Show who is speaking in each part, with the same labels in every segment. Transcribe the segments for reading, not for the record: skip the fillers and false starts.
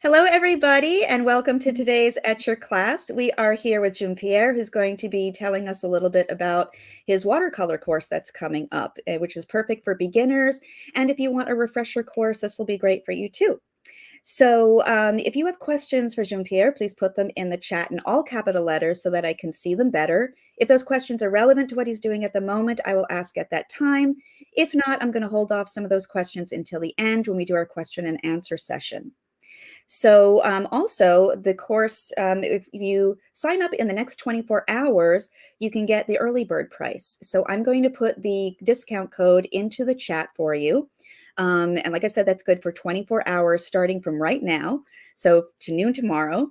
Speaker 1: Hello, everybody, and welcome to today's Etcher class. We are here with Jun-Pierre, who's going to be telling us a little bit about his watercolor course that's coming up, which is perfect for beginners. And if you want a refresher course, this will be great for you too. So if you have questions for Jun-Pierre, please put them in the chat in all capital letters so that I can see them better. If those questions are relevant to what he's doing at the moment, I will ask at that time. If not, I'm going to hold off some of those questions until the end when we do our question and answer session. So also the course, if you sign up in the next 24 hours, you can get the early bird price. So I'm going to put the discount code into the chat for you. And like I said, that's good for 24 hours starting from right now. So to noon tomorrow.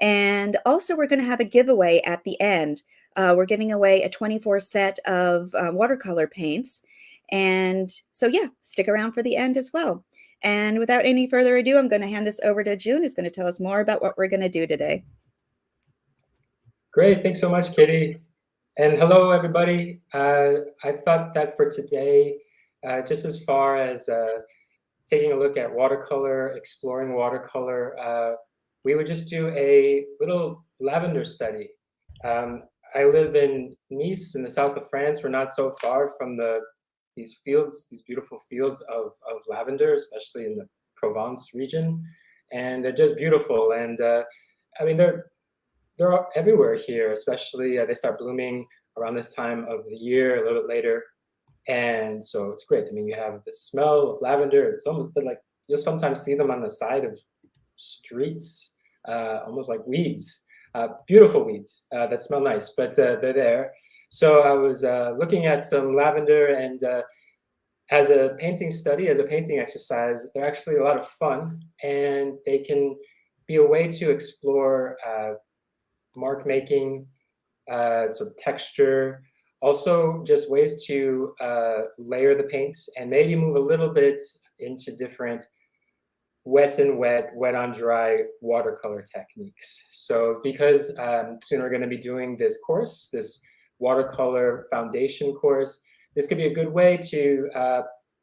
Speaker 1: And also we're going to have a giveaway at the end. We're giving away a 24 set of watercolor paints. And so, yeah, stick around for the end as well. And without any further ado, I'm going to hand this over to June, who's going to tell us more about what we're going to do today.
Speaker 2: Great. Thanks so much, Kitty. And hello, everybody. I thought that for today, just as far as taking a look at watercolor, exploring watercolor, we would just do a little lavender study. I live in Nice in the south of France. We're not so far from these fields, these beautiful fields of lavender, especially in the Provence region. And they're just beautiful. And I mean, they're everywhere here, especially they start blooming around this time of the year, a little bit later. And so it's great. I mean, you have the smell of lavender. It's almost like you'll sometimes see them on the side of streets, almost like weeds, beautiful weeds that smell nice, but they're there. So I was looking at some lavender, and as a painting study, as a painting exercise, they're actually a lot of fun, and they can be a way to explore mark making, sort of texture, also just ways to layer the paints and maybe move a little bit into different wet and wet, wet on dry watercolor techniques. So because soon we're going to be doing this course, this watercolor foundation course, this could be a good way to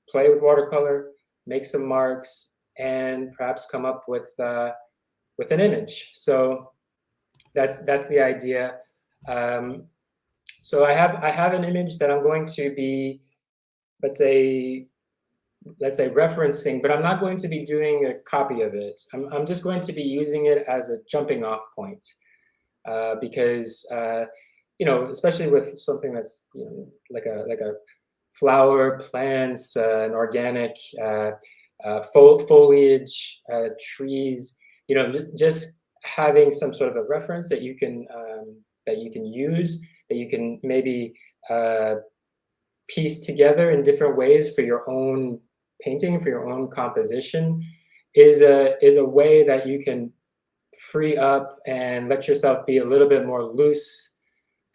Speaker 2: play with watercolor, make some marks, and perhaps come up with an image. So that's the idea. So I have an image that I'm going to be, let's say referencing, but I'm not going to be doing a copy of it. I'm just going to be using it as a jumping off point, because especially with something that's like a flower, plants, an organic foliage, trees, just having some sort of a reference that you can use, that you can maybe piece together in different ways for your own painting, for your own composition, is a way that you can free up and let yourself be a little bit more loose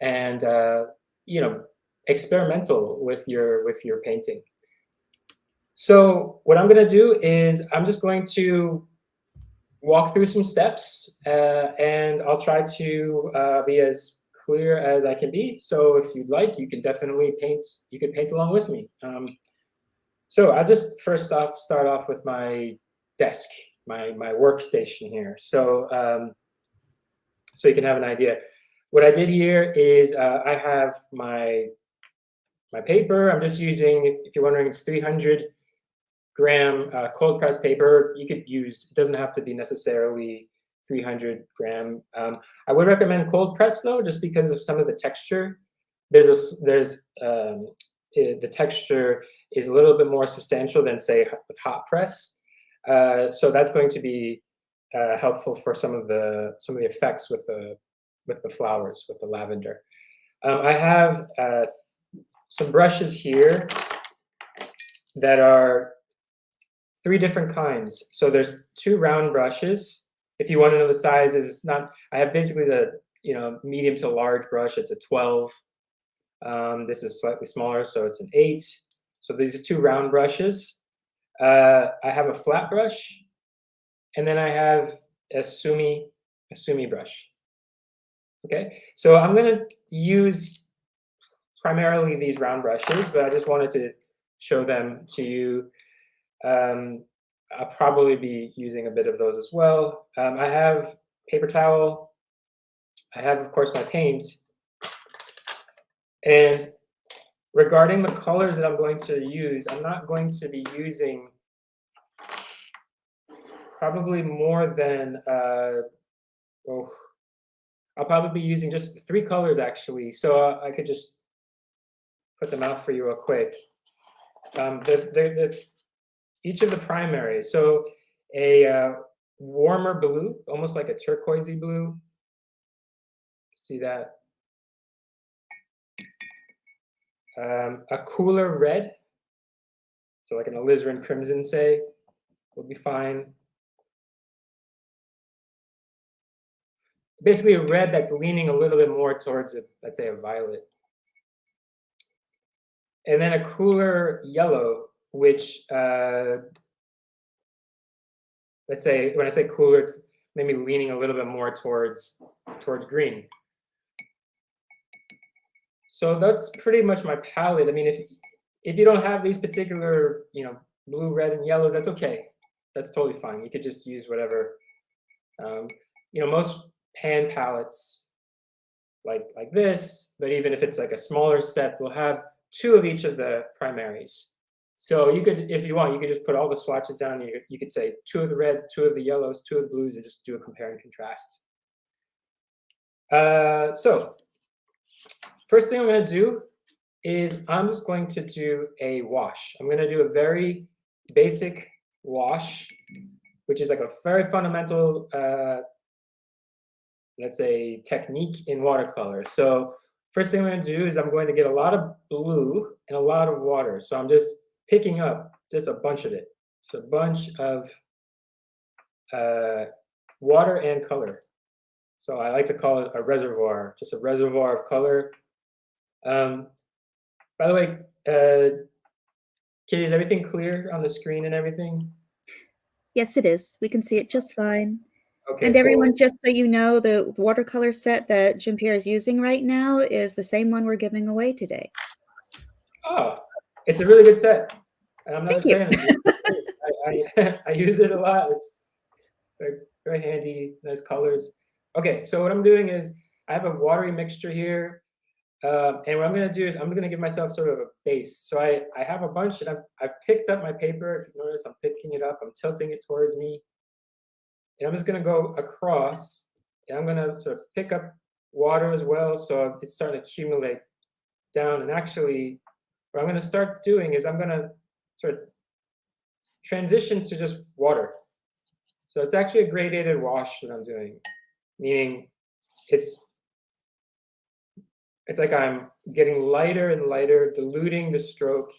Speaker 2: and experimental with your painting. So what I'm going to do is I'm just going to walk through some steps, and I'll try to be as clear as I can be. So if you'd like, you can definitely paint. You can paint along with me. So I'll just first off start off with my desk, my workstation here. So so you can have an idea. What I did here is I have my paper. I'm just using, if you're wondering, it's 300-gram cold press paper. You could use, it doesn't have to be necessarily 300-gram. I would recommend cold press though, just because of some of the texture. The texture is a little bit more substantial than, say, with hot press. So that's going to be helpful for some of the effects with the flowers, with the lavender. I have some brushes here that are 3 different kinds. So there's 2 round brushes. If you want to know the sizes, it's not, I have basically the medium to large brush. It's a 12. This is slightly smaller, so it's an 8. So these are 2 round brushes. I have a flat brush, and then I have a sumi brush. Okay, so I'm going to use primarily these round brushes, but I just wanted to show them to you. I'll probably be using a bit of those as well. I have paper towel. I have, of course, my paint. And regarding the colors that I'm going to use, I'm not going to be using probably more than, oh, I'll probably be using just 3 colors actually. So I could just put them out for you real quick. Each of the primaries. So a warmer blue, almost like a turquoisey blue. See that? A cooler red, so like an alizarin crimson, say, will be fine. Basically a red that's leaning a little bit more towards, let's say, a violet. And then a cooler yellow, which, let's say, when I say cooler, it's maybe leaning a little bit more towards green. So that's pretty much my palette. I mean, if you don't have these particular, blue, red, and yellows, that's okay. That's totally fine. You could just use whatever. Most pan palettes like this, but even if it's like a smaller set, will have 2 of each of the primaries. So you could, if you want, you could just put all the swatches down. You could say 2 of the reds, 2 of the yellows, 2 of the blues, and just do a compare and contrast. So first thing I'm going to do is I'm just going to do a wash. I'm going to do a very basic wash, which is like a very fundamental, let's say, technique in watercolor. So first thing I'm going to do is I'm going to get a lot of blue and a lot of water. So I'm just picking up just a bunch of it. So a bunch of water and color. So I like to call it a reservoir, just a reservoir of color. By the way, Kitty, is everything clear on the screen and everything?
Speaker 1: Yes, it is. We can see it just fine.
Speaker 2: Okay,
Speaker 1: And
Speaker 2: cool.
Speaker 1: everyone, just so you know, the watercolor set that Jun-Pierre is using right now is the same one we're giving away today.
Speaker 2: Oh, it's a really good set. And I'm not
Speaker 1: Thank you.
Speaker 2: saying it. I use it a lot. It's very, very handy, nice colors. Okay, so what I'm doing is I have a watery mixture here. And what I'm going to do is I'm going to give myself sort of a base. So I have a bunch, and I've picked up my paper. If you notice, I'm picking it up. I'm tilting it towards me. And I'm just going to go across, and I'm going to sort of pick up water as well. So it's starting to accumulate down. And actually, what I'm going to start doing is I'm going to sort of transition to just water. So it's actually a gradated wash that I'm doing, meaning it's like I'm getting lighter and lighter, diluting the stroke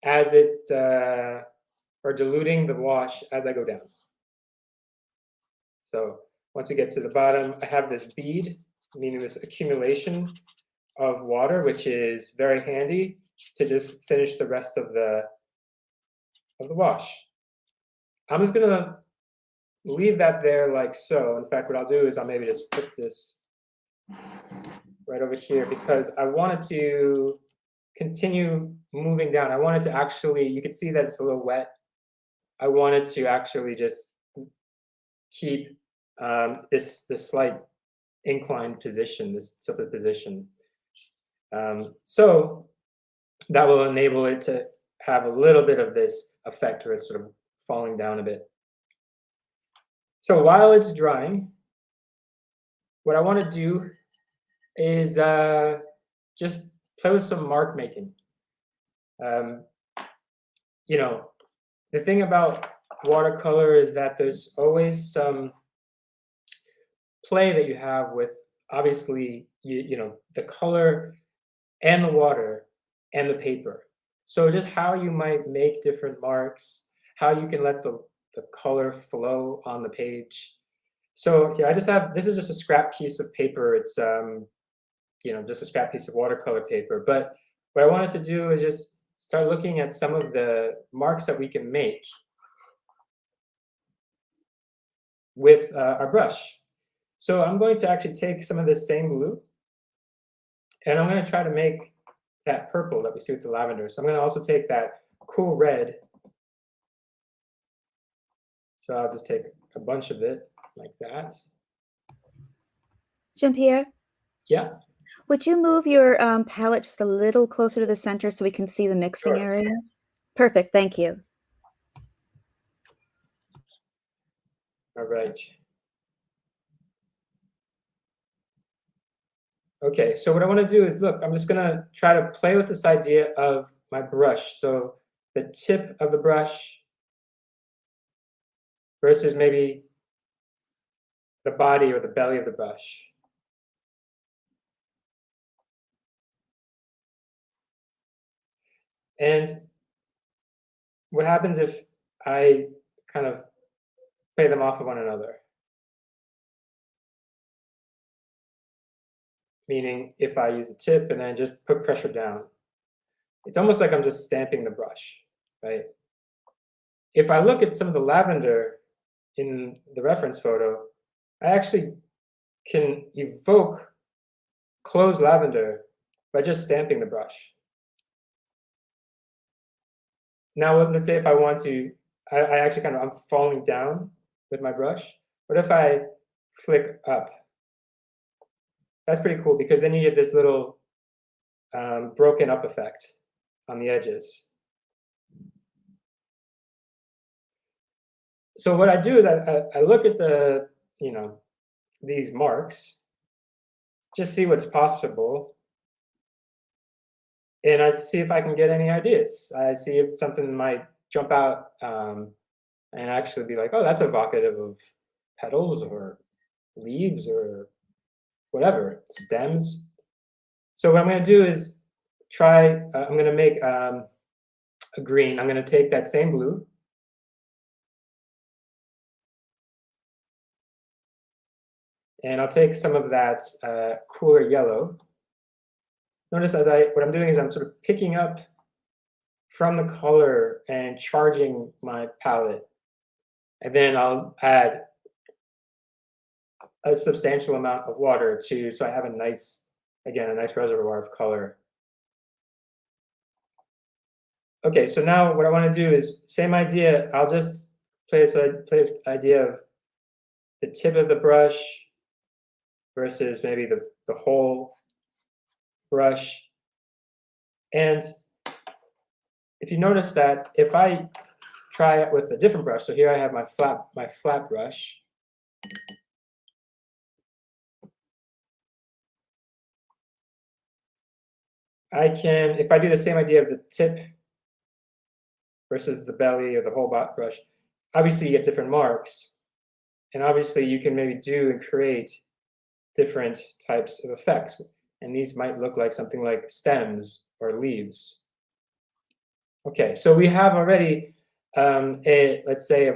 Speaker 2: as it, or diluting the wash as I go down. So once we get to the bottom, I have this bead, meaning this accumulation of water, which is very handy to just finish the rest of the wash. I'm just gonna leave that there like so. In fact, what I'll do is I'll maybe just put this right over here because I wanted to continue moving down. I wanted to actually, you can see that it's a little wet. I wanted to actually just keep this slight inclined position, this tilted position. So that will enable it to have a little bit of this effect where it's sort of falling down a bit. So while it's drying, what I want to do is just play with some mark making. The thing about watercolor is that there's always some play that you have with, obviously, the color and the water and the paper. So just how you might make different marks, how you can let the color flow on the page. So here I just have, this is just a scrap piece of paper. It's just a scrap piece of watercolor paper. But what I wanted to do is just start looking at some of the marks that we can make with our brush. So I'm going to actually take some of this same blue, and I'm going to try to make that purple that we see with the lavender. So I'm going to also take that cool red, So I'll just take a bunch of it like that.
Speaker 1: Jun-Pierre,
Speaker 2: Yeah,
Speaker 1: would you move your palette just a little closer to the center so we can see the mixing
Speaker 2: sure.
Speaker 1: area? Perfect, thank you.
Speaker 2: All right. Okay, so what I want to do is, look, I'm just going to try to play with this idea of my brush. So the tip of the brush versus maybe the body or the belly of the brush. And what happens if I kind of play them off of one another? Meaning if I use a tip and then just put pressure down, it's almost like I'm just stamping the brush, right? If I look at some of the lavender in the reference photo, I actually can evoke closed lavender by just stamping the brush. Now, let's say if I want to, I actually I'm falling down with my brush. What if I flick up? That's pretty cool because then you get this little broken up effect on the edges. So what I do is I look at the, these marks, just see what's possible, and I see if I can get any ideas. I see if something might jump out and actually be like, oh, that's evocative of petals or leaves or whatever, stems. So what I'm going to do is try, I'm going to make a green. I'm going to take that same blue. And I'll take some of that cooler yellow. Notice what I'm doing is I'm sort of picking up from the color and charging my palette. And then I'll add a substantial amount of water so I have a nice, again, a nice reservoir of color. Okay, so now what I want to do is same idea. I'll just play this idea of the tip of the brush versus maybe the whole brush. And if you notice that if I try it with a different brush, so here I have my flat brush. I can, if I do the same idea of the tip versus the belly or the whole brush, obviously you get different marks. And obviously you can maybe do and create different types of effects. And these might look like something like stems or leaves. Okay, so we have already, let's say,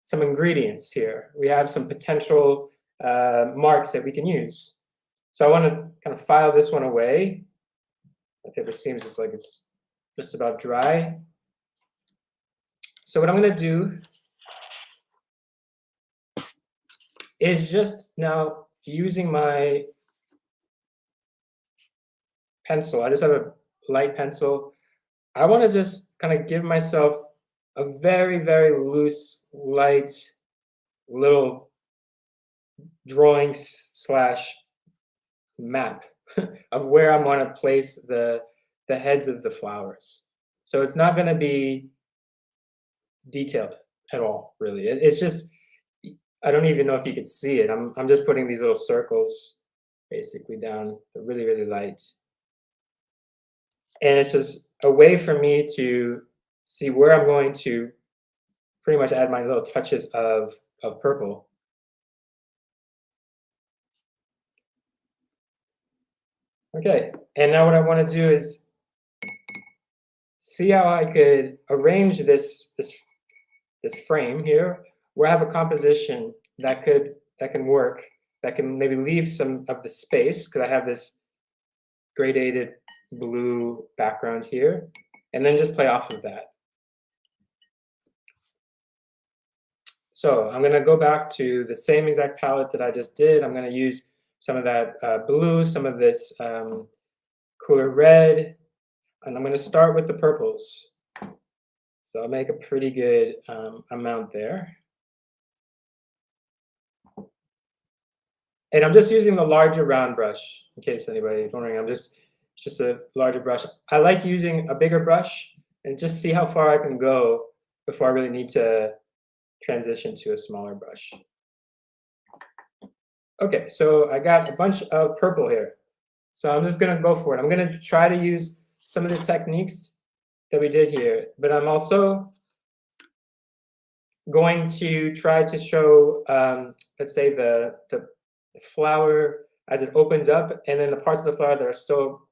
Speaker 2: some ingredients here. We have some potential marks that we can use. So I want to kind of file this one away. Okay, this seems it's just about dry. So what I'm going to do is just now using my pencil. I just have a light pencil. I want to just kind of give myself a very, very loose, light little drawing slash map of where I want to place the heads of the flowers. So it's not going to be detailed at all, really. It's just, I don't even know if you could see it. I'm just putting these little circles basically down. They're really, really light. And it's just a way for me to see where I'm going to pretty much add my little touches of purple. Okay, and now what I want to do is see how I could arrange this frame here, where I have a composition that can work, that can maybe leave some of the space because I have this gradated blue background here, and then just play off of that. So I'm going to go back to the same exact palette that I just did. I'm going to use some of that blue, some of this cooler red, and I'm going to start with the purples. So I'll make a pretty good amount there. And I'm just using the larger round brush, in case anybody's wondering. Just a larger brush. I like using a bigger brush and just see how far I can go before I really need to transition to a smaller brush. Okay, so I got a bunch of purple here. So I'm just gonna go for it. I'm gonna try to use some of the techniques that we did here, but I'm also going to try to show, let's say the flower as it opens up, and then the parts of the flower that are still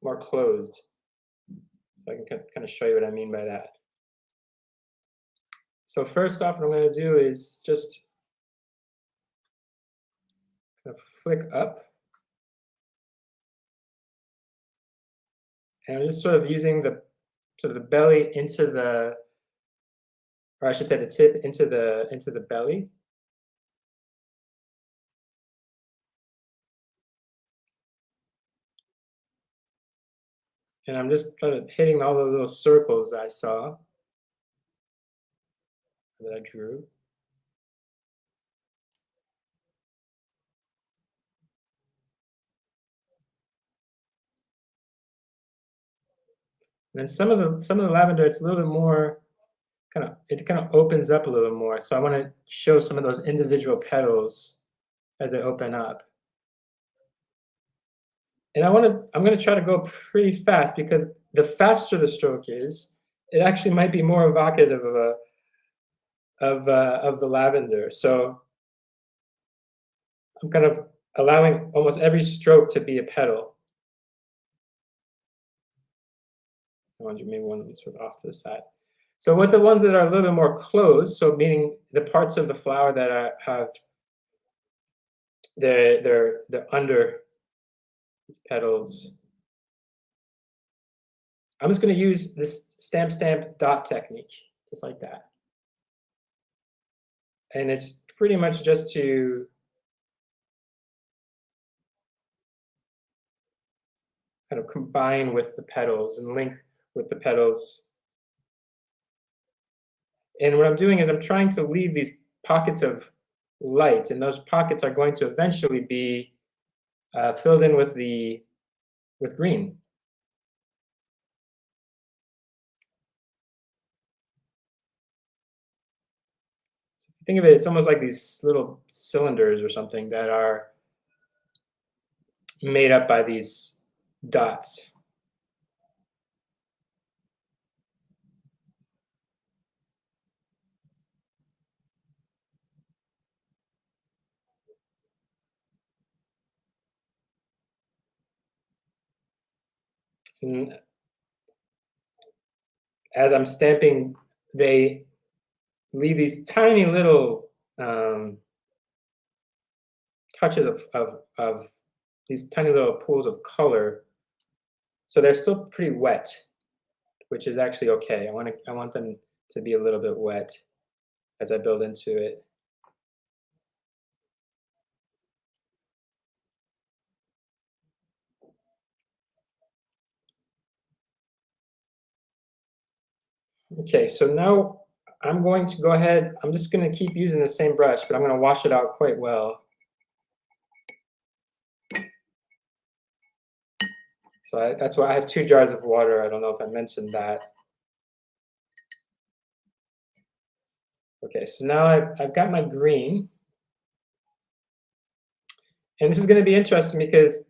Speaker 2: more closed. So I can kind of show you what I mean by that. So first off, what I'm going to do is just kind of flick up. And I'm just sort of using the belly into the, or I should say the tip into the belly. And I'm just kind of hitting all the little circles I saw that I drew. And then some of the lavender, it's a little bit more it kind of opens up a little more. So I want to show some of those individual petals as they open up. And I'm going to try to go pretty fast because the faster the stroke is, it actually might be more evocative of the lavender. So I'm kind of allowing almost every stroke to be a petal. I want you maybe one sort of off to the side. So with the ones that are a little bit more closed, so meaning the parts of the flower that have they're under these petals, I'm just going to use this stamp dot technique, just like that. And it's pretty much just to kind of combine with the petals and link with the petals. And what I'm doing is I'm trying to leave these pockets of light, and those pockets are going to eventually be filled in with green. Think of it, it's almost like these little cylinders or something that are made up by these dots. And as I'm stamping, they leave these tiny little touches of these tiny little pools of color. So they're still pretty wet, which is actually okay. I want them to be a little bit wet as I build into it. Okay, so now I'm going to go ahead, I'm just going to keep using the same brush, but I'm going to wash it out quite well. So that's why I have 2 jars of water. I don't know if I mentioned that. Okay, so now I've got my green. And this is going to be interesting because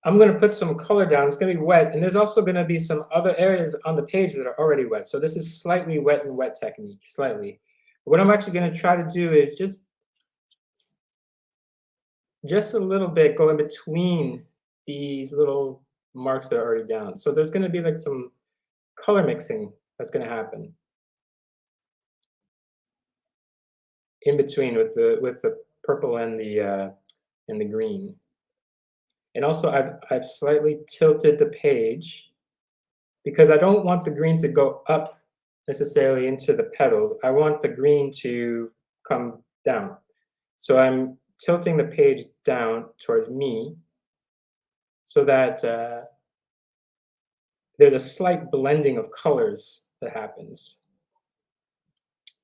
Speaker 2: I'm going to put some color down. It's going to be wet. And there's also going to be some other areas on the page that are already wet. So this is slightly wet and wet technique, slightly. But what I'm actually going to try to do is just a little bit go in between these little marks that are already down. So there's going to be like some color mixing that's going to happen in between with the purple and the green. And also I've slightly tilted the page because I don't want the green to go up necessarily into the petals. I want the green to come down. So I'm tilting the page down towards me so that there's a slight blending of colors that happens,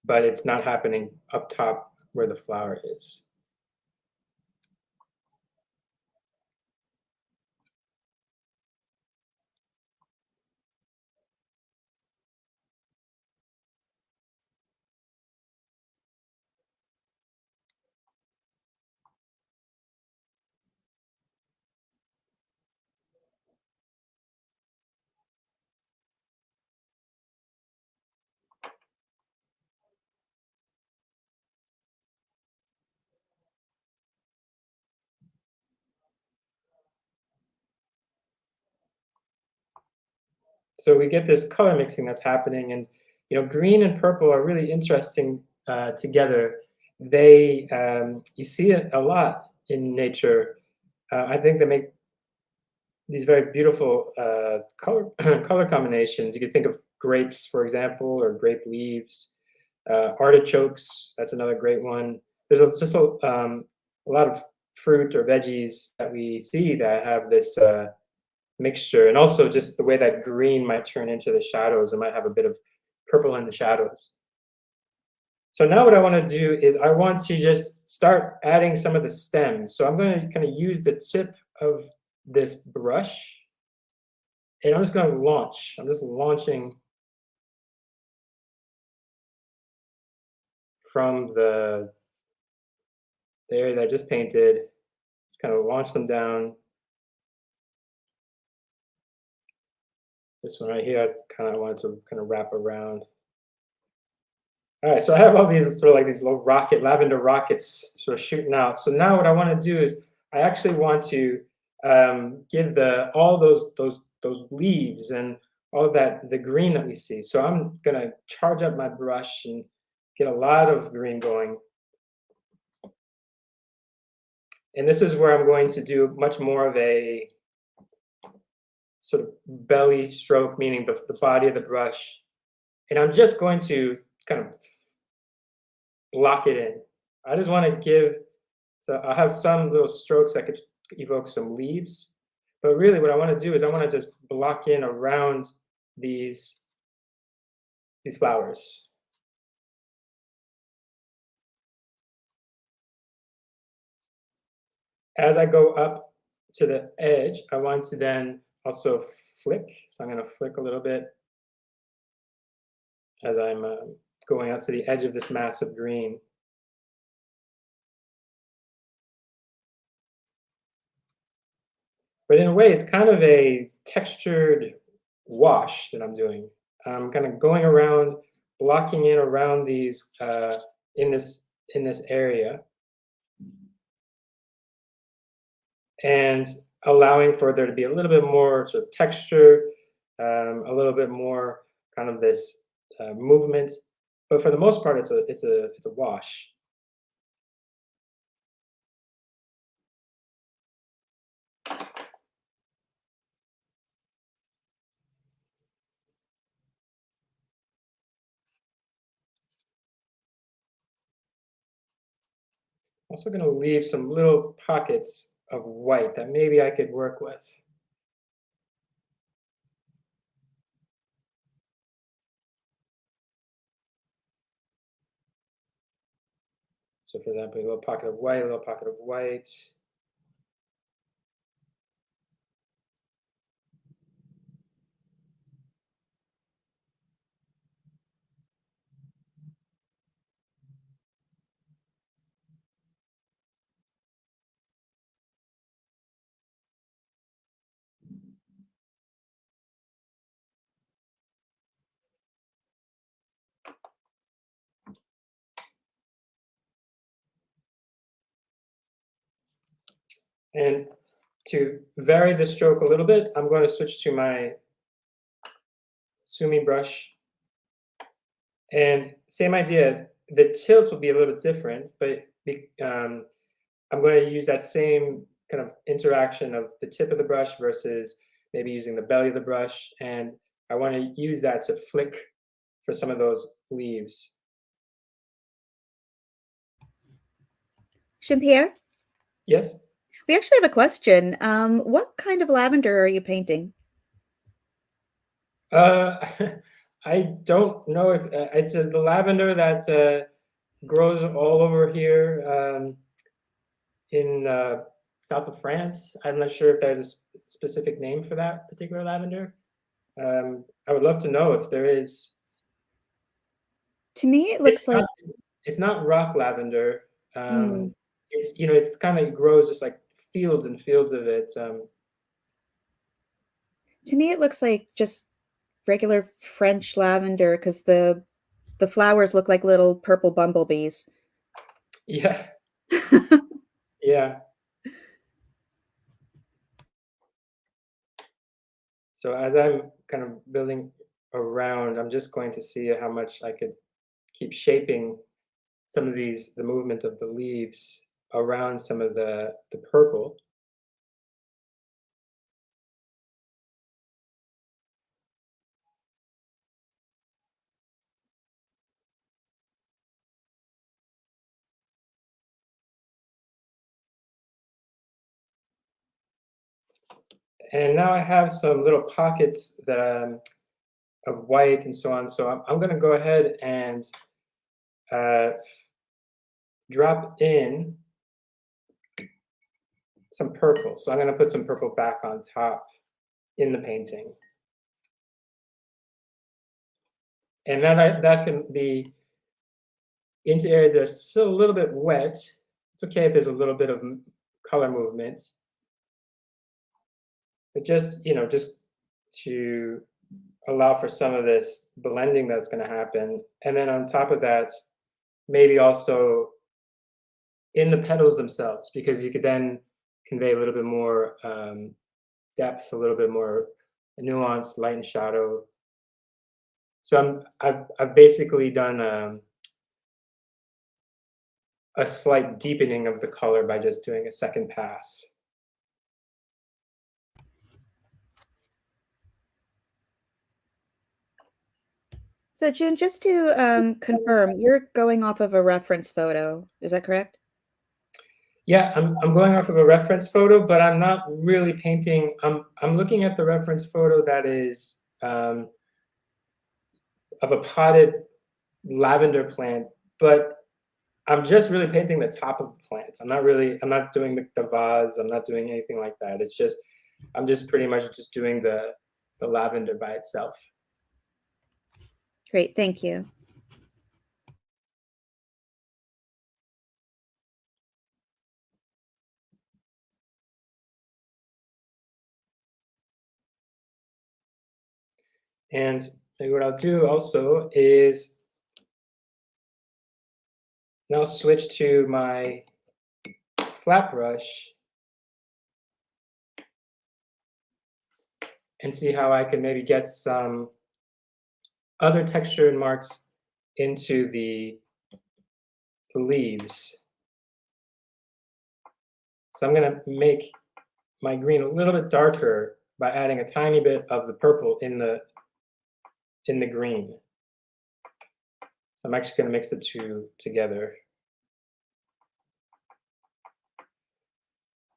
Speaker 2: but it's not happening up top where the flower is. So we get this color mixing that's happening, and green and purple are really interesting together. They you see it a lot in nature. I think they make these very beautiful color color combinations. You could think of grapes, for example, or grape leaves. Artichokes, that's another great one. There's just a lot of fruit or veggies that we see that have this mixture, and also just the way that green might turn into the shadows. It might have a bit of purple in the shadows. So now what I want to do is I want to just start adding some of the stems. So I'm going to kind of use the tip of this brush, and I'm just going to launch. I'm just launching from the area that I just painted. Just kind of launch them down. This one right here, I kind of wanted to kind of wrap around. All right, so I have all these sort of like these little lavender rockets sort of shooting out. So now what I want to do is I actually want to give all those leaves and all of that, the green that we see. So I'm gonna charge up my brush and get a lot of green going. And this is where I'm going to do much more of a sort of belly stroke, meaning the body of the brush. And I'm just going to kind of block it in. I just want to give, so I have some little strokes that could evoke some leaves. But really what I want to do is I want to just block in around these flowers. As I go up to the edge, I want to then also flick. So I'm going to flick a little bit as I'm going out to the edge of this mass of green. But in a way, it's kind of a textured wash that I'm doing. I'm kind of going around, blocking in around these in this area, and allowing for there to be a little bit more sort of texture, a little bit more kind of this movement. But for the most part, it's a wash. Also going to leave some little pockets of white that maybe I could work with. So for example, a little pocket of white, a little pocket of white. And to vary the stroke a little bit, I'm going to switch to my Sumi brush. And same idea, the tilt will be a little bit different, but I'm going to use that same kind of interaction of the tip of the brush versus maybe using the belly of the brush. And I want to use that to flick for some of those leaves.
Speaker 1: Jun-Pierre?
Speaker 2: Yes?
Speaker 1: We actually have a question. What kind of lavender are you painting?
Speaker 2: I don't know if it's the lavender that grows all over here in south of France. I'm not sure if there's a specific name for that particular lavender. I would love to know if there is.
Speaker 1: To me, it
Speaker 2: It's
Speaker 1: looks like
Speaker 2: not. It's not rock lavender.
Speaker 1: mm,
Speaker 2: It's it's kind of grows just like fields and fields of it.
Speaker 1: to me it looks like just regular French lavender because the flowers look like little purple bumblebees.
Speaker 2: Yeah, yeah. So as I'm kind of building around, I'm just going to see how much I could keep shaping some of the movement of the leaves around some of the purple. And now I have some little pockets that of white and so on. So I'm going to go ahead and uh, drop in some purple. So I'm going to put some purple back on top in the painting. And that can be into areas that are still a little bit wet. It's okay if there's a little bit of color movement, but just, just to allow for some of this blending that's going to happen. And then on top of that, maybe also in the petals themselves, because you could then convey a little bit more depth, a little bit more nuance, light and shadow. So I've basically done a slight deepening of the color by just doing a second pass.
Speaker 1: So June, just to confirm, you're going off of a reference photo, is that correct?
Speaker 2: Yeah, I'm going off of a reference photo, but I'm not really painting. I'm looking at the reference photo that is of a potted lavender plant, but I'm just really painting the top of the plants. I'm not doing the vase. I'm not doing anything like that. It's just, I'm just pretty much just doing the lavender by itself.
Speaker 1: Great, thank you.
Speaker 2: And maybe what I'll do also is now switch to my flat brush and see how I can maybe get some other texture and marks into the leaves. So I'm going to make my green a little bit darker by adding a tiny bit of the purple in the green. I'm actually going to mix the two together.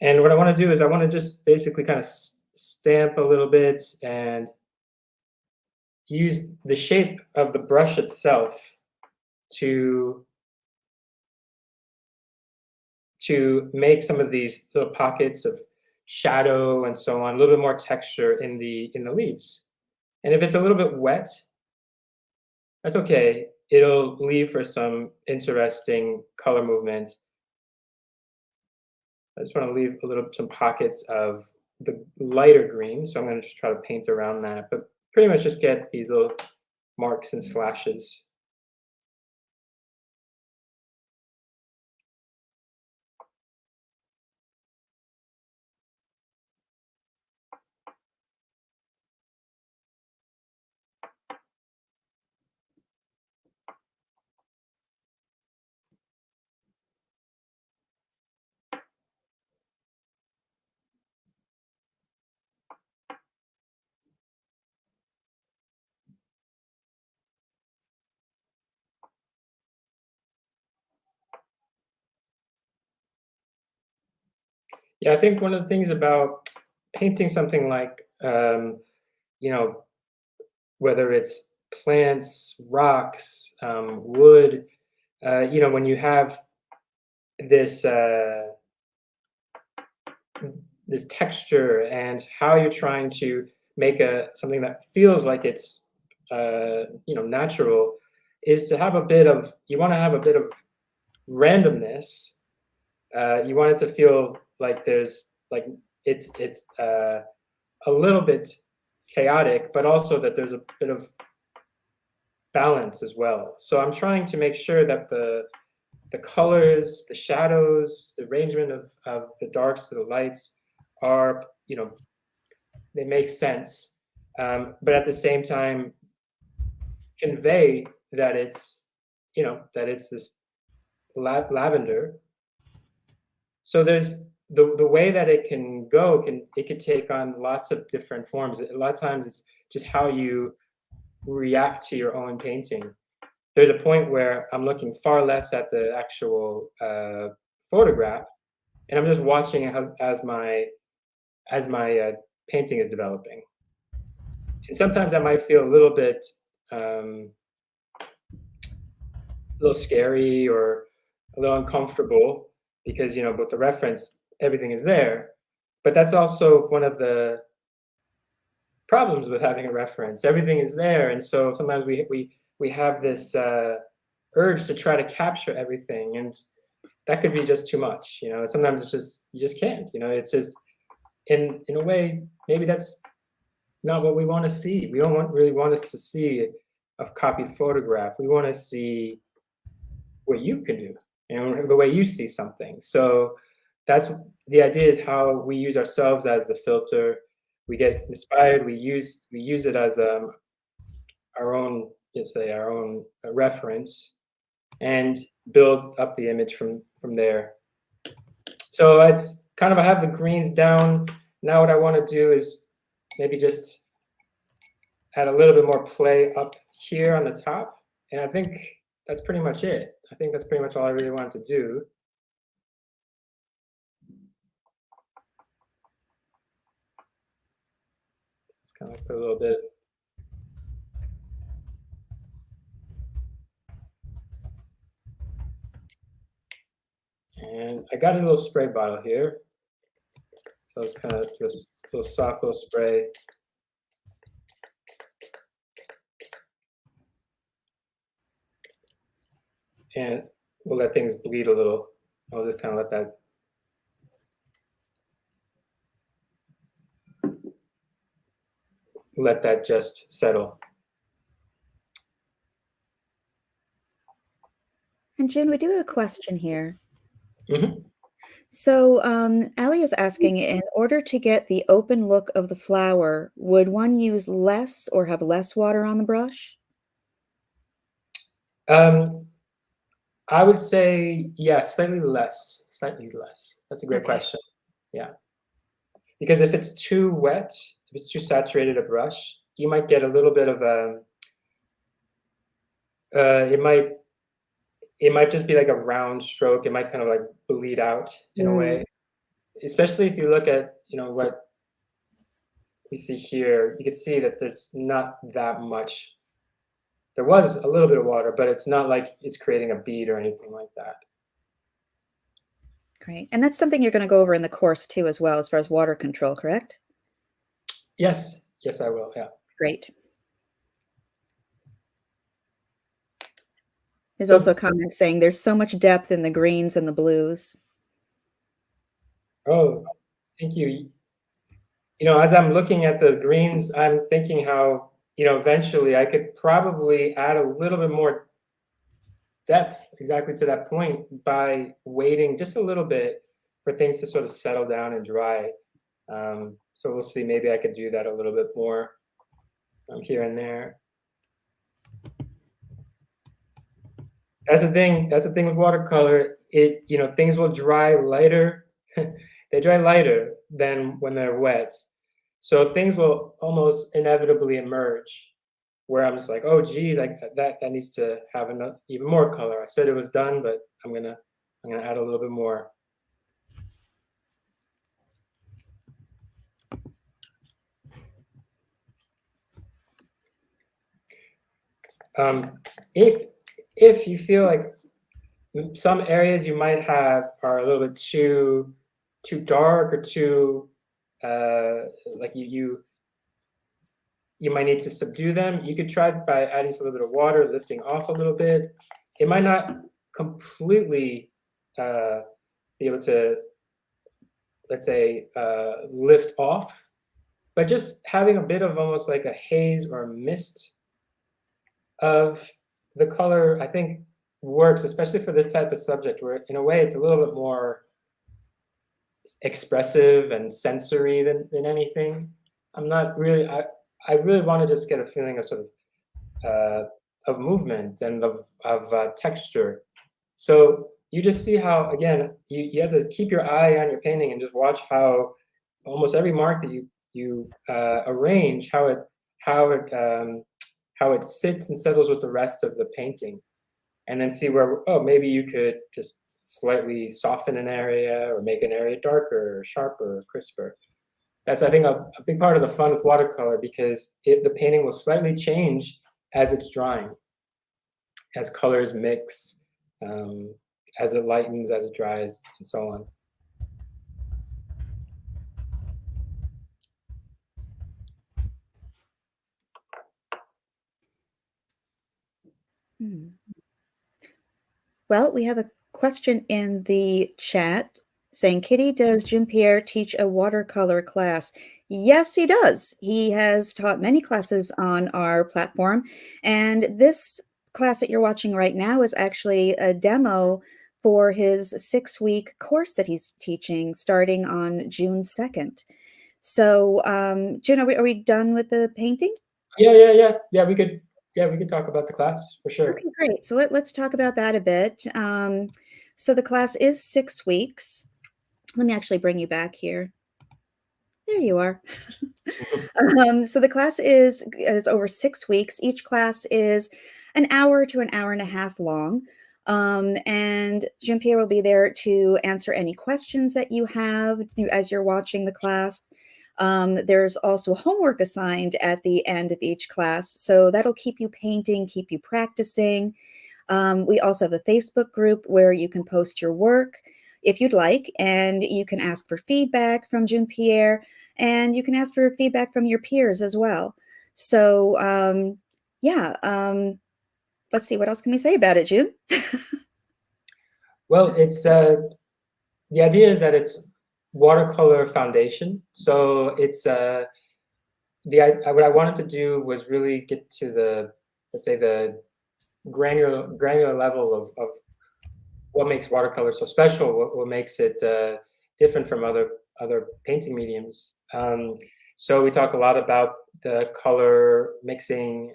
Speaker 2: And what I want to do is I want to just basically kind of stamp a little bit and use the shape of the brush itself to make some of these little pockets of shadow and so on, a little bit more texture in the leaves. And if it's a little bit wet, that's okay. It'll leave for some interesting color movement. I just want to leave some pockets of the lighter green. So I'm going to just try to paint around that, but pretty much just get these little marks and slashes. Yeah, I think one of the things about painting something like, you know, whether it's plants, rocks, wood, you know, when you have this this texture and how you're trying to make something that feels like it's you know, natural, is to have a bit of, you want to have a bit of randomness. You want it to feel like there's like it's a little bit chaotic, but also that there's a bit of balance as well. So I'm trying to make sure that the colors, the shadows, the arrangement of the darks to the lights are, you know, they make sense, but at the same time convey that it's, you know, that it's this lavender. So there's the way that it can go, it could take on lots of different forms. A lot of times it's just how you react to your own painting. There's a point where I'm looking far less at the actual photograph, and I'm just watching it as my painting is developing. And sometimes I might feel a little bit a little scary or a little uncomfortable because, you know, with the reference, everything is there. But that's also one of the problems with having a reference. Everything is there, and so sometimes we have this urge to try to capture everything, and that could be just too much. You know, sometimes it's just you just can't. You know, it's just in a way maybe that's not what we want to see. We don't really want us to see a copied photograph. We want to see what you can do, you know, the way you see something. So that's the idea, is how we use ourselves as the filter. We get inspired, we use it as our own, let's say, our own reference, and build up the image from there. So it's kind of, I have the greens down. Now what I want to do is maybe just add a little bit more play up here on the top, and I think that's pretty much it. I think that's pretty much all I really wanted to do. Just kind of put a little bit. And I got a little spray bottle here. So it's kind of just a little soft little spray. And we'll let things bleed a little. I'll just kind of let that just settle.
Speaker 1: And Jun, we do have a question here.
Speaker 2: Mm-hmm.
Speaker 1: So Ali is asking, in order to get the open look of the flower, would one use less or have less water on the brush?
Speaker 2: I would say, yeah, slightly less, slightly less. That's a great
Speaker 1: Okay.
Speaker 2: question. Yeah. Because if it's too wet, if it's too saturated a brush, you might get a little bit of a, it might just be like a round stroke. It might kind of like bleed out in a way, especially if you look at, you know, what we see here, you can see that there's not that much. There was a little bit of water, but it's not like it's creating a bead or anything like that.
Speaker 1: Great. And that's something you're going to go over in the course too, as well, as far as water control, correct?
Speaker 2: Yes, yes, I will. Yeah.
Speaker 1: Great. There's
Speaker 2: So,
Speaker 1: also a comment saying there's so much depth in the greens and the blues.
Speaker 2: oh, thank you. You know, as I'm looking at the greens, I'm thinking how, you know, eventually I could probably add a little bit more depth exactly to that point by waiting just a little bit for things to sort of settle down and dry. So we'll see. Maybe I could do that a little bit more here and there. That's the thing. That's the thing with watercolor. It, you know, things will dry lighter. They dry lighter than when they're wet. So things will almost inevitably emerge where I'm just like, oh, geez, that needs to have even more color. I said it was done, but I'm gonna add a little bit more. If you feel like some areas you might have are a little bit too dark or too like you might need to subdue them. You could try by adding a little bit of water, lifting off a little bit. It might not completely be able to, let's say, lift off, but just having a bit of almost like a haze or a mist of the color, I think works, especially for this type of subject where in a way it's a little bit more expressive and sensory than anything. I'm not really, I really want to just get a feeling of sort of movement and of texture. So you just see how, again, you have to keep your eye on your painting and just watch how almost every mark that you arrange, how it sits and settles with the rest of the painting, and then see where, oh, maybe you could just slightly soften an area or make an area darker, or sharper, or crisper. That's, I think, a big part of the fun with watercolor, because the painting will slightly change as it's drying, as colors mix, as it lightens, as it dries, and so on.
Speaker 1: Hmm. Well, we have a question in the chat saying, Kitty, does Jun-Pierre teach a watercolor class? Yes, he does. He has taught many classes on our platform, and this class that you're watching right now is actually a demo for his 6-week course that he's teaching starting on June 2nd. So, June, are we done with the painting?
Speaker 2: Yeah. We could talk about the class for sure.
Speaker 1: Okay, great. So let's talk about that a bit. So the class is 6 weeks. Let me actually bring you back here. There you are. So the class is over 6 weeks. Each class is an hour to an hour and a half long. And Jean-Pierre will be there to answer any questions that you have as you're watching the class. There's also homework assigned at the end of each class. So that'll keep you painting, keep you practicing. We also have a Facebook group where you can post your work if you'd like, and you can ask for feedback from Jun-Pierre, and you can ask for feedback from your peers as well. So, yeah, let's see, what else can we say about it, June?
Speaker 2: Well, it's the idea is that it's watercolor foundation. So it's what I wanted to do was really get to the, let's say, the granular level of what makes watercolor so special, what makes it different from other painting mediums. So we talk a lot about the color mixing,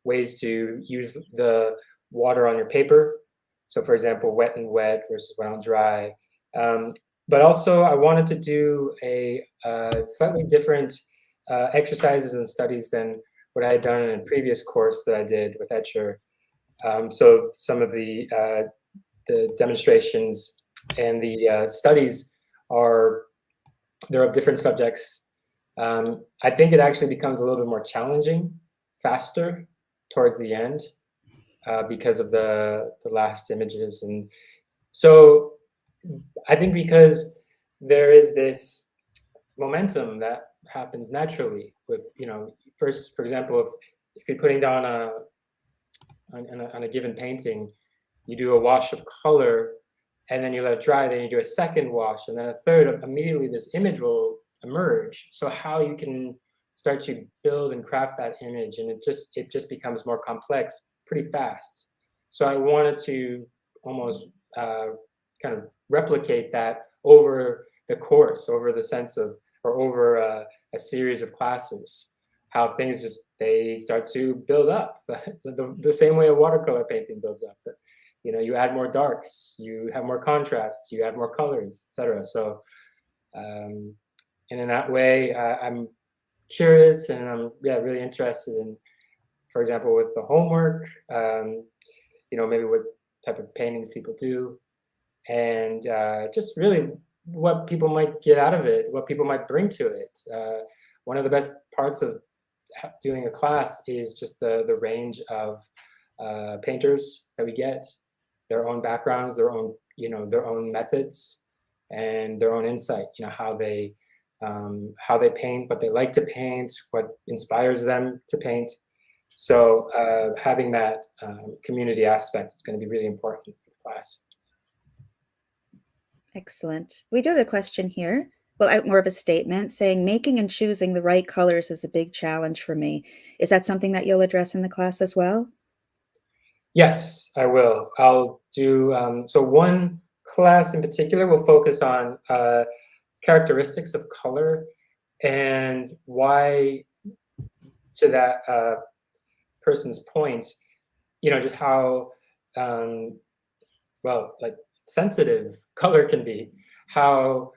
Speaker 2: ways to use the water on your paper. So for example, wet and wet versus wet on dry. But also I wanted to do a slightly different exercises and studies than what I had done in a previous course that I did with Etcher. So some of the demonstrations and the studies they're of different subjects. I think it actually becomes a little bit more challenging, faster towards the end because of the last images. And so I think because there is this momentum that happens naturally with, first, for example, if you're putting down on a given painting, you do a wash of color and then you let it dry, then you do a second wash and then a third, immediately this image will emerge. So how you can start to build and craft that image, and it just becomes more complex pretty fast. So I wanted to almost kind of replicate that over the course, over the sense of, or over a series of classes, how things they start to build up the same way a watercolor painting builds up. You add more darks, you have more contrasts, you add more colors, etc. So, and in that way, I'm curious and I'm really interested in, for example, with the homework, maybe what type of paintings people do, and just really what people might get out of it, what people might bring to it. One of the best parts of doing a class is just the range of painters that we get. backgrounds, their own, their own methods, and their own insight. How they paint, what they like to paint, what inspires them to paint. So having that community aspect is going to be really important for the class.
Speaker 1: Excellent. We do have a question here. Well, more of a statement saying making and choosing the right colors is a big challenge for me. Is that something that you'll address in the class as well?
Speaker 2: Yes, I will. I'll do, so one class in particular will focus on characteristics of color and why, to that person's point, just how, well, like sensitive color can be, how,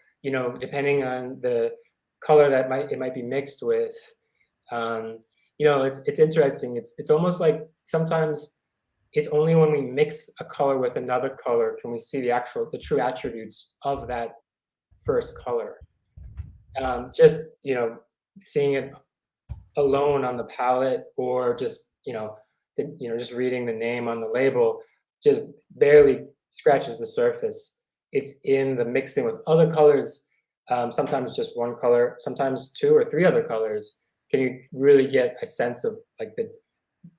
Speaker 2: depending on the color that it might be mixed with, it's interesting. It's almost like sometimes it's only when we mix a color with another color can we see the true attributes of that first color. Just seeing it alone on the palette, or just just reading the name on the label, just barely scratches the surface. It's in the mixing with other colors, sometimes just one color, sometimes two or three other colors, can you really get a sense of like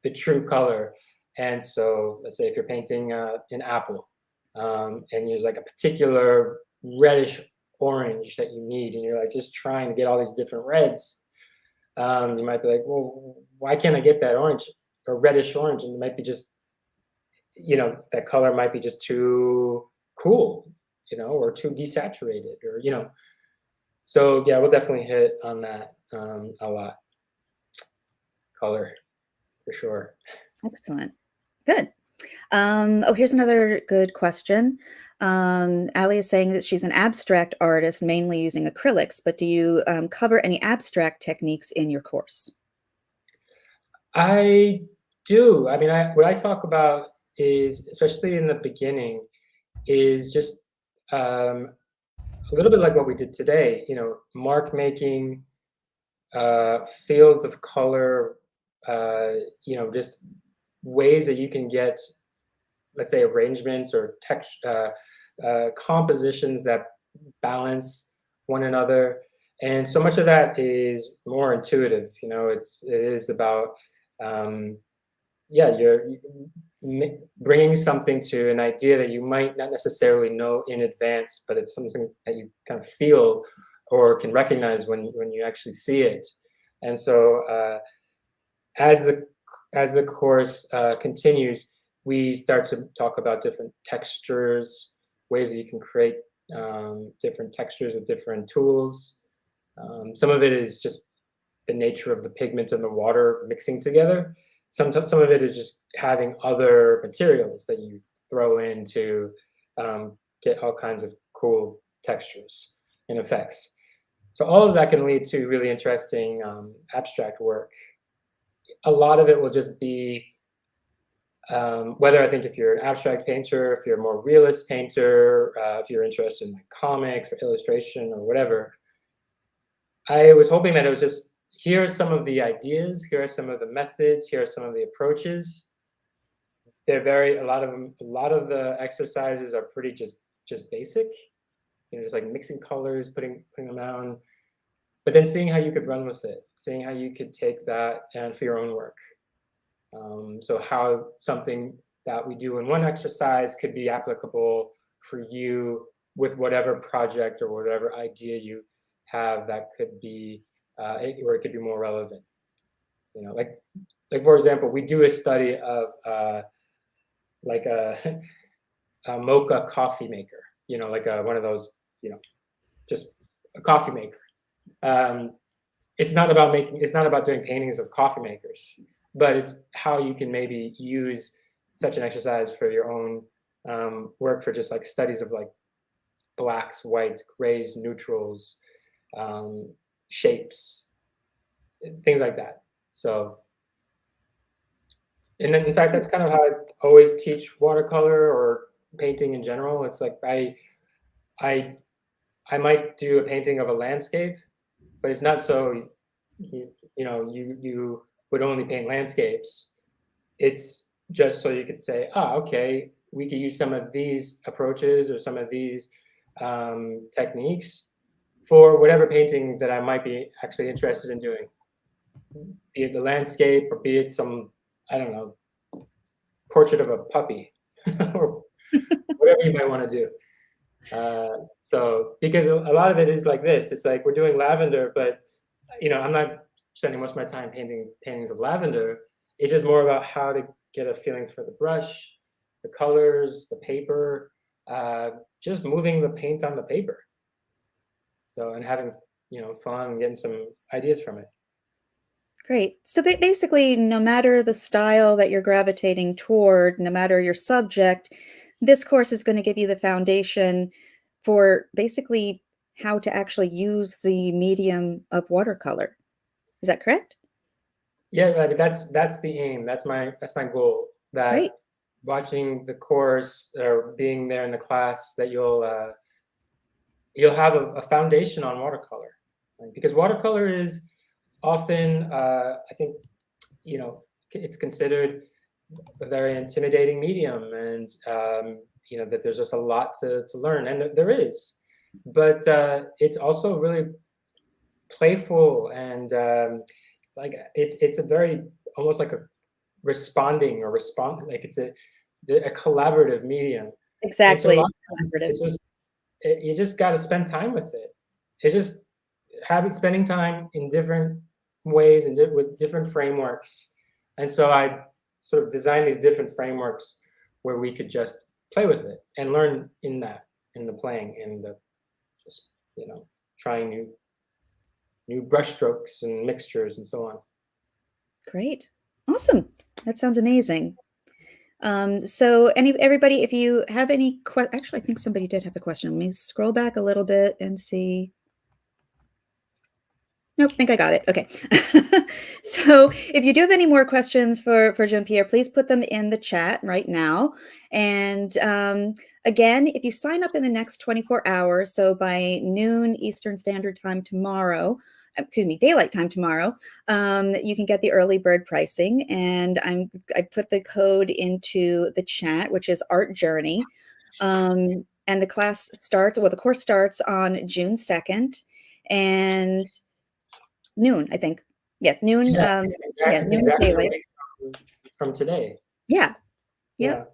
Speaker 2: the true color. And so let's say if you're painting an apple, and there's like a particular reddish orange that you need, and you're like just trying to get all these different reds, you might be like, well, why can't I get that orange or reddish orange? And it might be just, that color might be just too cool, or too desaturated, or, So yeah, we'll definitely hit on that a lot. Color, for sure.
Speaker 1: Excellent. Good. Oh, here's another good question. Ali is saying that she's an abstract artist, mainly using acrylics, but do you cover any abstract techniques in your course?
Speaker 2: I do. I mean, what I talk about is, especially in the beginning, is just a little bit like what we did today, mark making, fields of color, just ways that you can get, let's say, arrangements or text, compositions that balance one another. And so much of that is more intuitive. It is about, you're bringing something to an idea that you might not necessarily know in advance, but it's something that you kind of feel or can recognize when you actually see it. And so as the course continues, we start to talk about different textures, ways that you can create different textures with different tools. Some of it is just the nature of the pigment and the water mixing together. Some of it is just having other materials that you throw in to get all kinds of cool textures and effects. So all of that can lead to really interesting abstract work. A lot of it will just be whether, I think, if you're an abstract painter, if you're a more realist painter, if you're interested in like comics or illustration or whatever. I was hoping that it was just, here are some of the ideas, here are some of the methods, here are some of the approaches. They're a lot of the exercises are pretty just basic, just like mixing colors, putting them down, but then seeing how you could run with it, seeing how you could take that and for your own work. So how something that we do in one exercise could be applicable for you with whatever project or whatever idea you have that could be, or it could be more relevant. Like for example, we do a study of like a mocha coffee maker, like one of those, just a coffee maker. It's not about doing paintings of coffee makers, but it's how you can maybe use such an exercise for your own work, for just like studies of like blacks, whites, grays, neutrals, shapes, things like that. So, and then in fact, that's kind of how I always teach watercolor or painting in general. It's like I might do a painting of a landscape, but it's not so you would only paint landscapes. It's just so you could say, okay, we could use some of these approaches or some of these techniques for whatever painting that I might be actually interested in doing, be it the landscape or be it some, I don't know, portrait of a puppy or whatever you might want to do. So because a lot of it is like this, it's like we're doing lavender, but I'm not spending most of my time painting paintings of lavender. It's just more about how to get a feeling for the brush, the colors, the paper, just moving the paint on the paper. So, and having, fun and getting some ideas from it.
Speaker 1: Great. So basically, no matter the style that you're gravitating toward, no matter your subject, this course is going to give you the foundation for basically how to actually use the medium of watercolor. Is that correct?
Speaker 2: Yeah, I mean, that's the aim. That's my goal. That
Speaker 1: Great.
Speaker 2: watching the course or being there in the class, that you'll have a foundation on watercolor, right? Because watercolor is often, I think, it's considered a very intimidating medium, and that there's just a lot to learn, and there is, but it's also really playful, and like it's a very, almost like a responding or respond, like it's a collaborative medium. And so a lot
Speaker 1: Exactly.
Speaker 2: of times it's just, you just got to spend time with it. It's just spending time in different ways and with different frameworks. And so I sort of designed these different frameworks where we could just play with it and learn in the playing, and the just, trying new brush strokes and mixtures and so on.
Speaker 1: Great. Awesome. That sounds amazing. So everybody, if you have any actually, I think somebody did have a question. Let me scroll back a little bit and see. Nope, I think I got it. Okay. So if you do have any more questions for Jun-Pierre, please put them in the chat right now. And again, if you sign up in the next 24 hours, so by noon Eastern Standard Time tomorrow, daylight time tomorrow, you can get the early bird pricing. And I put the code into the chat, which is Art Journey. And the course starts on June 2nd. And noon, I think. Yeah, noon.
Speaker 2: Yeah, it's
Speaker 1: Noon
Speaker 2: exactly a
Speaker 1: daylight.
Speaker 2: week from today.
Speaker 1: Yeah. Yep.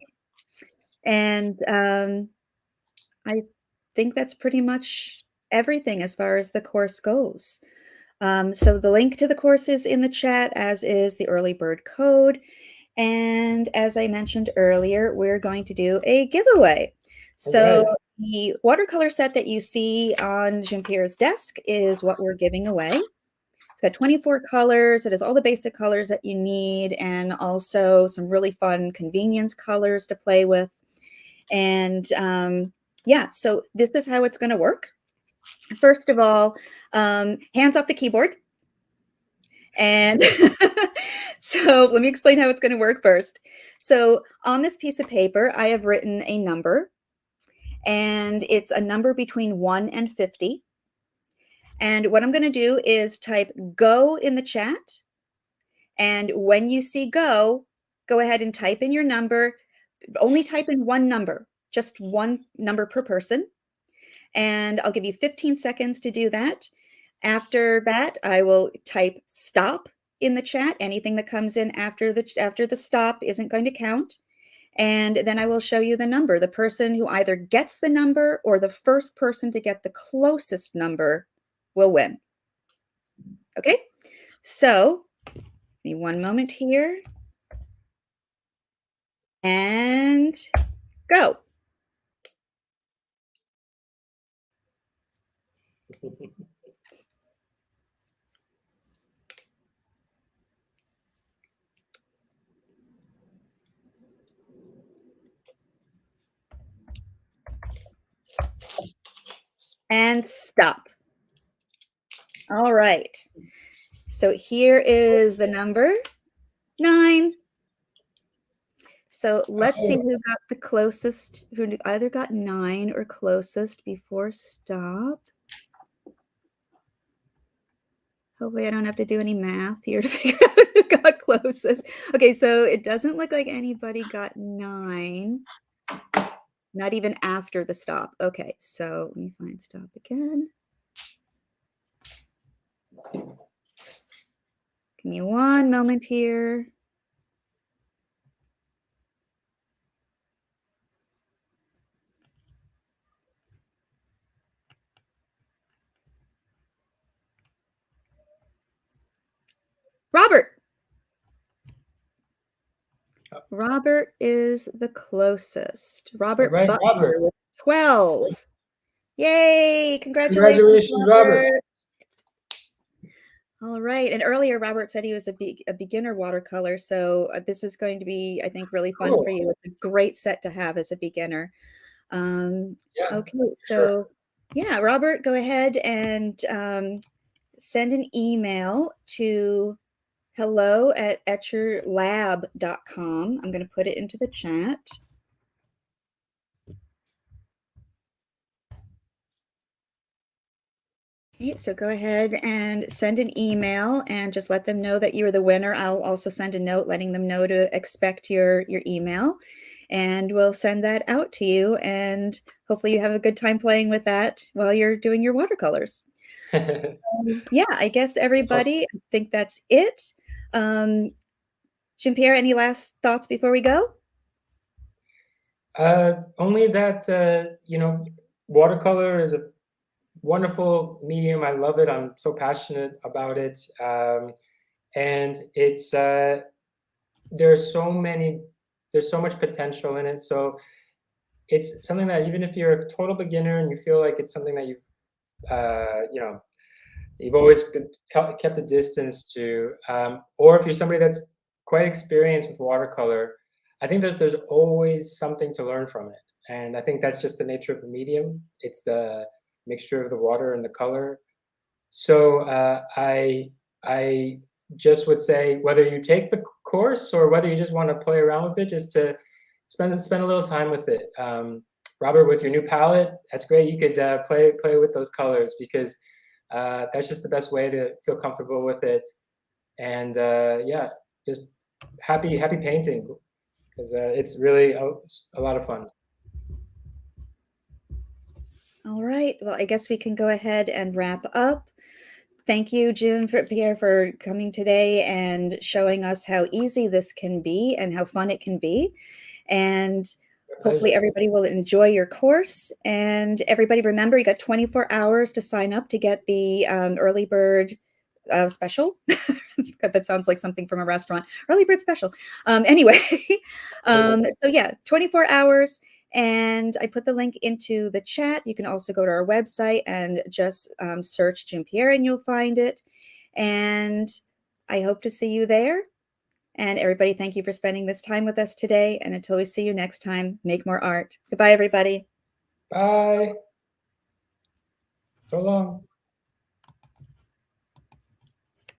Speaker 2: Yeah.
Speaker 1: And I think that's pretty much everything as far as the course goes. So the link to the course is in the chat, as is the early bird code. And as I mentioned earlier, we're going to do a giveaway. So
Speaker 2: Right.
Speaker 1: the watercolor set that you see on Jun-Pierre's desk is what we're giving away. It's got 24 colors. It has all the basic colors that you need, and also some really fun convenience colors to play with. And yeah, so this is how it's going to work. First of all, hands off the keyboard. And so let me explain how it's going to work first. So on this piece of paper, I have written a number, and it's a number between 1 and 50. And what I'm going to do is type go in the chat. And when you see go ahead and type in your number. Only type in one number, just one number per person. And I'll give you 15 seconds to do that. After that, I will type stop in the chat. Anything that comes in after the stop isn't going to count. And then I will show you the number. The person who either gets the number or the first person to get the closest number will win. Okay, so give me one moment here. And go. And stop. All right. So here is the number 9. So let's see who got the closest, who either got 9 or closest before stop. Hopefully I don't have to do any math here to figure out who got closest. Okay, so it doesn't look like anybody got 9. Not even after the stop. Okay, so let me find stop again. Give me one moment here. Robert. Robert is the closest.
Speaker 2: All
Speaker 1: Robert
Speaker 2: right,
Speaker 1: Butler
Speaker 2: Robert.
Speaker 1: with 12. Yay! Congratulations,
Speaker 2: Congratulations, Robert.
Speaker 1: All right. And earlier, Robert said he was a beginner watercolor. So this is going to be, I think, really fun
Speaker 2: Cool.
Speaker 1: for you. It's a great set to have as a beginner.
Speaker 2: Yeah,
Speaker 1: Okay, so
Speaker 2: sure.
Speaker 1: yeah, Robert, go ahead and send an email to hello@etcherlab.com. I'm going to put it into the chat. Okay, so go ahead and send an email and just let them know that you're the winner. I'll also send a note letting them know to expect your email, and we'll send that out to you. And hopefully you have a good time playing with that while you're doing your watercolors. Yeah, I guess everybody, I think that's it. Jun-Pierre, any last thoughts before we go?
Speaker 2: Only that, watercolor is a wonderful medium. I love it. I'm so passionate about it. And it's, there's so much potential in it. So it's something that even if you're a total beginner and you feel like it's something that you've always kept a distance to, or if you're somebody that's quite experienced with watercolor, I think there's always something to learn from it. And I think that's just the nature of the medium. It's the mixture of the water and the color. So I just would say whether you take the course or whether you just want to play around with it, just to spend a little time with it. Robert, with your new palette, that's great. You could play with those colors, because that's just the best way to feel comfortable with it. And yeah, just happy painting, because it's really a lot of fun.
Speaker 1: All right. Well, I guess we can go ahead and wrap up. Thank you, Jun-Pierre, for coming today and showing us how easy this can be and how fun it can be. And hopefully everybody will enjoy your course. And everybody, remember, you got 24 hours to sign up to get the early bird special. That sounds like something from a restaurant. Early bird special. Anyway, so yeah, 24 hours. And I put the link into the chat. You can also go to our website and just search Jun-Pierre and you'll find it. And I hope to see you there. And everybody, thank you for spending this time with us today. And until we see you next time, make more art. Goodbye, everybody.
Speaker 2: Bye. So long.